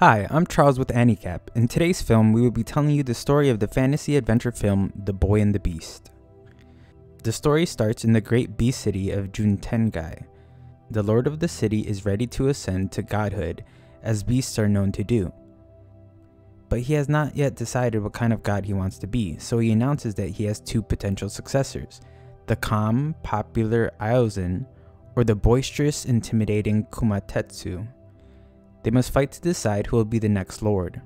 Hi, I'm Charles with Anycap. In today's film, we will be telling you the story of the fantasy adventure film, The Boy and the Beast. The story starts in the great beast city of Junetengai. The lord of the city is ready to ascend to godhood, as beasts are known to do. But he has not yet decided what kind of god he wants to be, so he announces that he has two potential successors, the calm, popular Aiozin, or the boisterous, intimidating Kumatetsu. They must fight to decide who will be the next lord.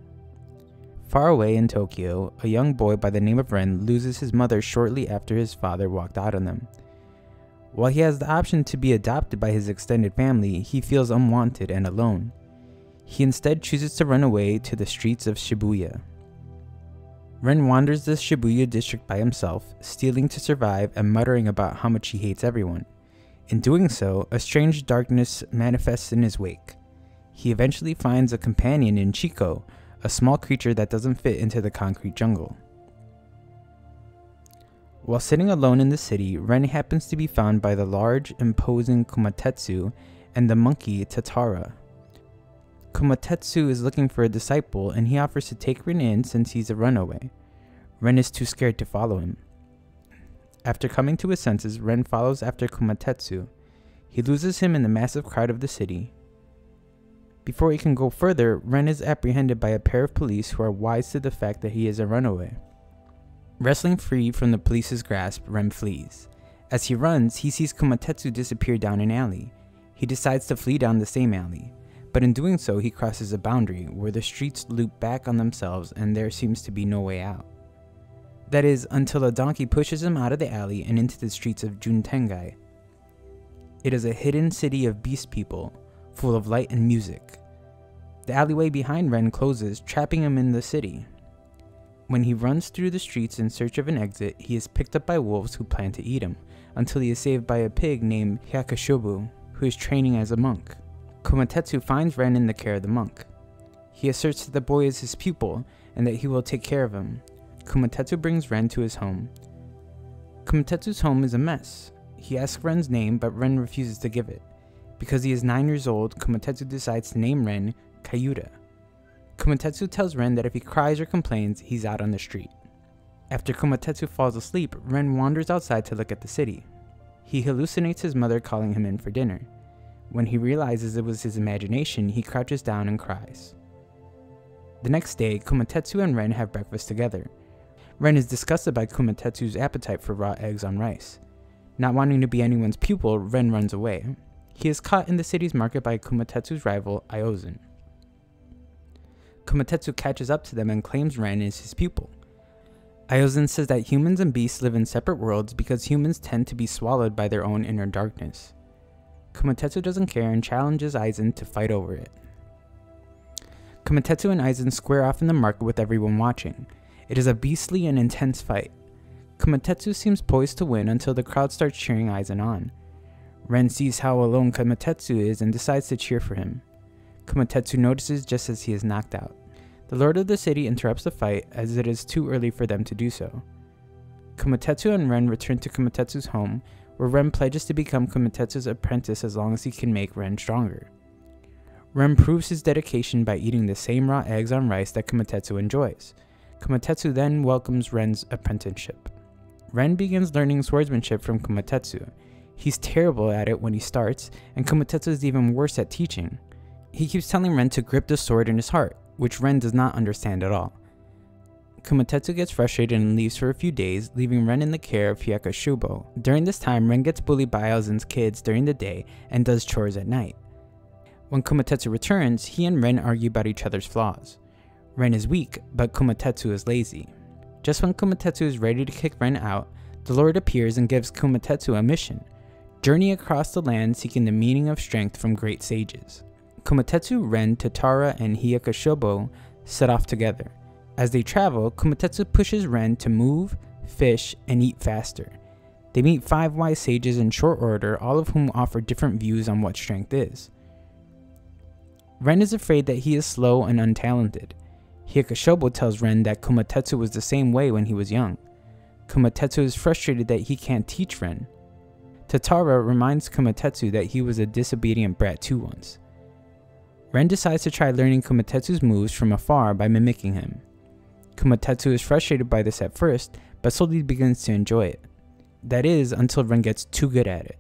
Far away in Tokyo, a young boy by the name of Ren loses his mother shortly after his father walked out on them. While he has the option to be adopted by his extended family, he feels unwanted and alone. He instead chooses to run away to the streets of Shibuya. Ren wanders the Shibuya district by himself, stealing to survive and muttering about how much he hates everyone. In doing so, a strange darkness manifests in his wake. He eventually finds a companion in Chiko, a small creature that doesn't fit into the concrete jungle. While sitting alone in the city, Ren happens to be found by the large, imposing Kumatetsu and the monkey Tatara. Kumatetsu is looking for a disciple and he offers to take Ren in since he's a runaway. Ren is too scared to follow him. After coming to his senses, Ren follows after Kumatetsu. He loses him in the massive crowd of the city. Before he can go further, Ren is apprehended by a pair of police who are wise to the fact that he is a runaway. Wrestling free from the police's grasp, Ren flees. As he runs, he sees Kumatetsu disappear down an alley. He decides to flee down the same alley, but in doing so he crosses a boundary where the streets loop back on themselves and there seems to be no way out. That is, until a donkey pushes him out of the alley and into the streets of Junetengai. It is a hidden city of beast people, full of light and music. The alleyway behind Ren closes, trapping him in the city. When he runs through the streets in search of an exit, he is picked up by wolves who plan to eat him, until he is saved by a pig named Hyakashobu, who is training as a monk. Kumatetsu finds Ren in the care of the monk. He asserts that the boy is his pupil, and that he will take care of him. Kumatetsu brings Ren to his home. Kumatetsu's home is a mess. He asks Ren's name, but Ren refuses to give it. Because he is 9 years old, Kumatetsu decides to name Ren Kyuta. Kumatetsu tells Ren that if he cries or complains, he's out on the street. After Kumatetsu falls asleep, Ren wanders outside to look at the city. He hallucinates his mother calling him in for dinner. When he realizes it was his imagination, he crouches down and cries. The next day, Kumatetsu and Ren have breakfast together. Ren is disgusted by Kumatetsu's appetite for raw eggs on rice. Not wanting to be anyone's pupil, Ren runs away. He is caught in the city's market by Kumatetsu's rival, Aiozin. Kumatetsu catches up to them and claims Ren is his pupil. Aiozin says that humans and beasts live in separate worlds because humans tend to be swallowed by their own inner darkness. Kumatetsu doesn't care and challenges Aiozin to fight over it. Kumatetsu and Aiozin square off in the market with everyone watching. It is a beastly and intense fight. Kumatetsu seems poised to win until the crowd starts cheering Aiozin on. Ren sees how alone Kumatetsu is and decides to cheer for him. Kumatetsu notices just as he is knocked out. The lord of the city interrupts the fight as it is too early for them to do so. Kumatetsu and Ren return to Kumatetsu's home, where Ren pledges to become Kumatetsu's apprentice as long as he can make Ren stronger. Ren proves his dedication by eating the same raw eggs on rice that Kumatetsu enjoys. Kumatetsu then welcomes Ren's apprenticeship. Ren begins learning swordsmanship from Kumatetsu. He's terrible at it when he starts, and Kumatetsu is even worse at teaching. He keeps telling Ren to grip the sword in his heart, which Ren does not understand at all. Kumatetsu gets frustrated and leaves for a few days, leaving Ren in the care of Hyakashobu. During this time, Ren gets bullied by Aozin's kids during the day and does chores at night. When Kumatetsu returns, he and Ren argue about each other's flaws. Ren is weak, but Kumatetsu is lazy. Just when Kumatetsu is ready to kick Ren out, the Lord appears and gives Kumatetsu a mission: journey across the land seeking the meaning of strength from great sages. Kumatetsu, Ren, Tatara, and Hyakashobu set off together. As they travel, Kumatetsu pushes Ren to move, fish, and eat faster. They meet 5 wise sages in short order, all of whom offer different views on what strength is. Ren is afraid that he is slow and untalented. Hyakashobu tells Ren that Kumatetsu was the same way when he was young. Kumatetsu is frustrated that he can't teach Ren. Tatara reminds Kumatetsu that he was a disobedient brat too once. Ren decides to try learning Kumatetsu's moves from afar by mimicking him. Kumatetsu is frustrated by this at first, but slowly begins to enjoy it. That is, until Ren gets too good at it.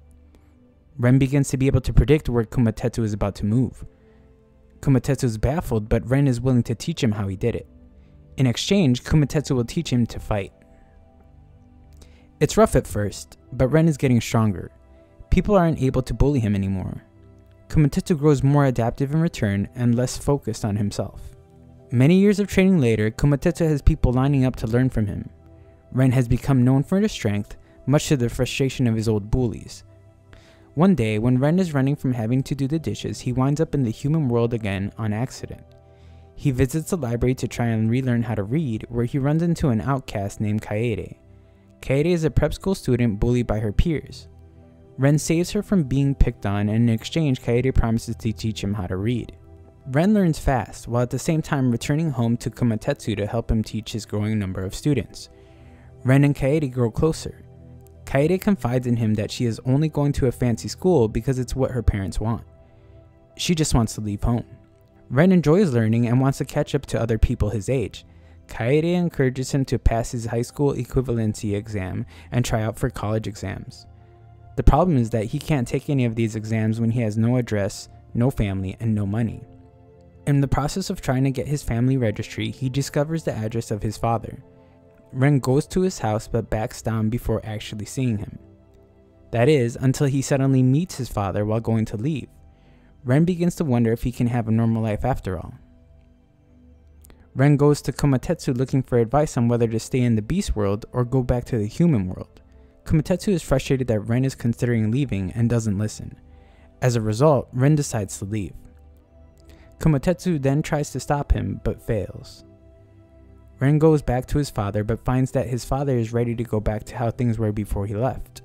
Ren begins to be able to predict where Kumatetsu is about to move. Kumatetsu is baffled, but Ren is willing to teach him how he did it. In exchange, Kumatetsu will teach him to fight. It's rough at first, but Ren is getting stronger. People aren't able to bully him anymore. Kumatetsu grows more adaptive in return and less focused on himself. Many years of training later, Kumatetsu has people lining up to learn from him. Ren has become known for his strength, much to the frustration of his old bullies. One day, when Ren is running from having to do the dishes, he winds up in the human world again on accident. He visits the library to try and relearn how to read, where he runs into an outcast named Kaede. Kaede is a prep school student bullied by her peers. Ren saves her from being picked on, and in exchange, Kaede promises to teach him how to read. Ren learns fast, while at the same time returning home to Kumatetsu to help him teach his growing number of students. Ren and Kaede grow closer. Kaede confides in him that she is only going to a fancy school because it's what her parents want. She just wants to leave home. Ren enjoys learning and wants to catch up to other people his age. Kaede encourages him to pass his high school equivalency exam and try out for college exams. The problem is that he can't take any of these exams when he has no address, no family, and no money. In the process of trying to get his family registry, he discovers the address of his father. Ren goes to his house but backs down before actually seeing him. That is, until he suddenly meets his father while going to leave. Ren begins to wonder if he can have a normal life after all. Ren goes to Kumatetsu looking for advice on whether to stay in the beast world or go back to the human world. Kumatetsu is frustrated that Ren is considering leaving and doesn't listen. As a result, Ren decides to leave. Kumatetsu then tries to stop him but fails. Ren goes back to his father but finds that his father is ready to go back to how things were before he left.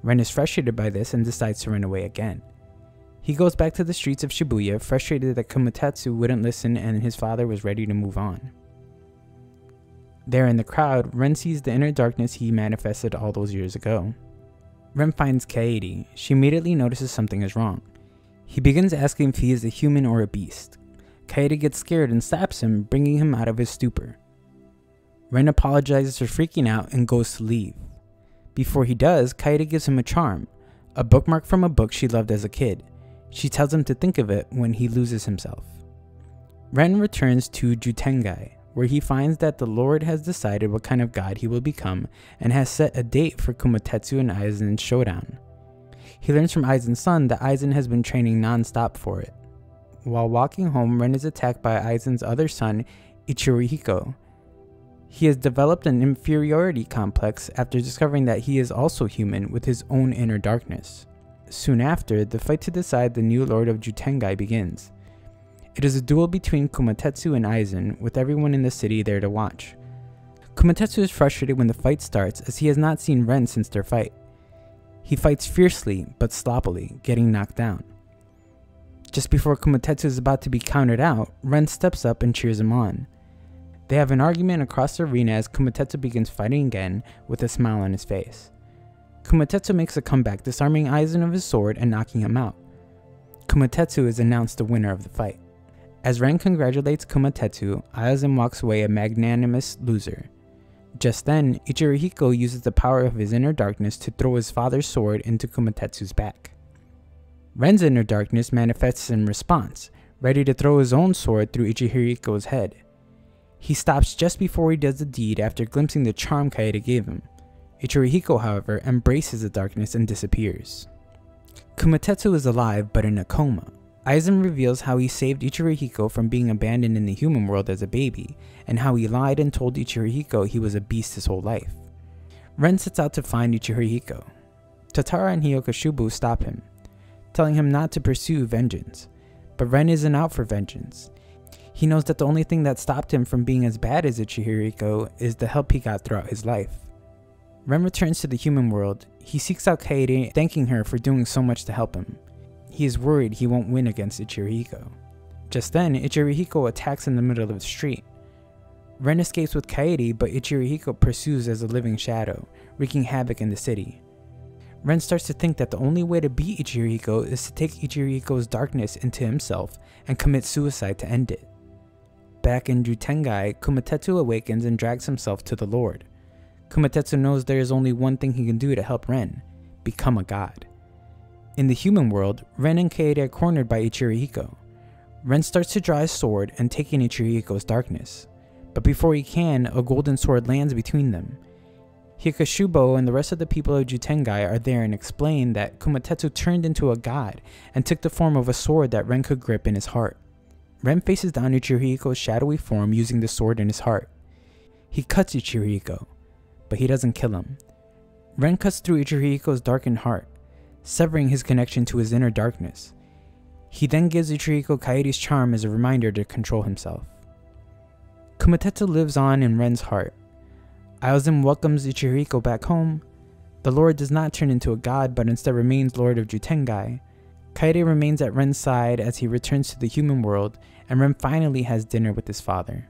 Ren is frustrated by this and decides to run away again. He goes back to the streets of Shibuya, frustrated that Kumatetsu wouldn't listen and his father was ready to move on. There in the crowd, Ren sees the inner darkness he manifested all those years ago. Ren finds Kaede. She immediately notices something is wrong. He begins asking if he is a human or a beast. Kaede gets scared and slaps him, bringing him out of his stupor. Ren apologizes for freaking out and goes to leave. Before he does, Kaede gives him a charm, a bookmark from a book she loved as a kid. She tells him to think of it when he loses himself. Ren returns to Jutengai, where he finds that the Lord has decided what kind of god he will become and has set a date for Kumatetsu and Aizen's showdown. He learns from Aizen's son that Aizen has been training non-stop for it. While walking home, Ren is attacked by Aizen's other son, Ichirihiko. He has developed an inferiority complex after discovering that he is also human with his own inner darkness. Soon after, the fight to decide the new lord of Jutengai begins. It is a duel between Kumatetsu and Aizen, with everyone in the city there to watch. Kumatetsu is frustrated when the fight starts as he has not seen Ren since their fight. He fights fiercely but sloppily, getting knocked down. Just before Kumatetsu is about to be counted out, Ren steps up and cheers him on. They have an argument across the arena as Kumatetsu begins fighting again with a smile on his face. Kumatetsu makes a comeback, disarming Aizen of his sword and knocking him out. Kumatetsu is announced the winner of the fight. As Ren congratulates Kumatetsu, Aizen walks away a magnanimous loser. Just then, Ichirihiko uses the power of his inner darkness to throw his father's sword into Kumatetsu's back. Ren's inner darkness manifests in response, ready to throw his own sword through Ichirihiko's head. He stops just before he does the deed after glimpsing the charm Kaede gave him. Ichirihiko, however, embraces the darkness and disappears. Kumatetsu is alive but in a coma. Aizen reveals how he saved Ichirihiko from being abandoned in the human world as a baby, and how he lied and told Ichirihiko he was a beast his whole life. Ren sets out to find Ichirihiko. Tatara and Hyokoshubu stop him, telling him not to pursue vengeance. But Ren isn't out for vengeance. He knows that the only thing that stopped him from being as bad as Ichirihiko is the help he got throughout his life. Ren returns to the human world. He seeks out Kaede, thanking her for doing so much to help him. He is worried he won't win against Ichirihiko. Just then, Ichirihiko attacks in the middle of the street. Ren escapes with Kaede, but Ichirihiko pursues as a living shadow, wreaking havoc in the city. Ren starts to think that the only way to beat Ichirihiko is to take Ichirihiko's darkness into himself and commit suicide to end it. Back in Jutengai, Kumatetsu awakens and drags himself to the Lord. Kumatetsu knows there is only one thing he can do to help Ren: become a god. In the human world, Ren and Kaede are cornered by Ichirihiko. Ren starts to draw his sword and take in Ichirihiko's darkness, but before he can, a golden sword lands between them. Hikashubo and the rest of the people of Jutengai are there and explain that Kumatetsu turned into a god and took the form of a sword that Ren could grip in his heart. Ren faces down Ichirihiko's shadowy form using the sword in his heart. He cuts Ichirihiko, but he doesn't kill him. Ren cuts through Ichirihiko's darkened heart, severing his connection to his inner darkness. He then gives Ichirihiko Kaede's charm as a reminder to control himself. Kumatetsu lives on in Ren's heart. Aiozin welcomes Ichirihiko back home. The Lord does not turn into a god, but instead remains Lord of Jutengai. Kaede remains at Ren's side as he returns to the human world, and Ren finally has dinner with his father.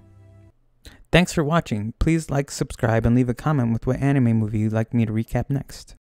Thanks for watching. Please like, subscribe, and leave a comment with what anime movie you'd like me to recap next.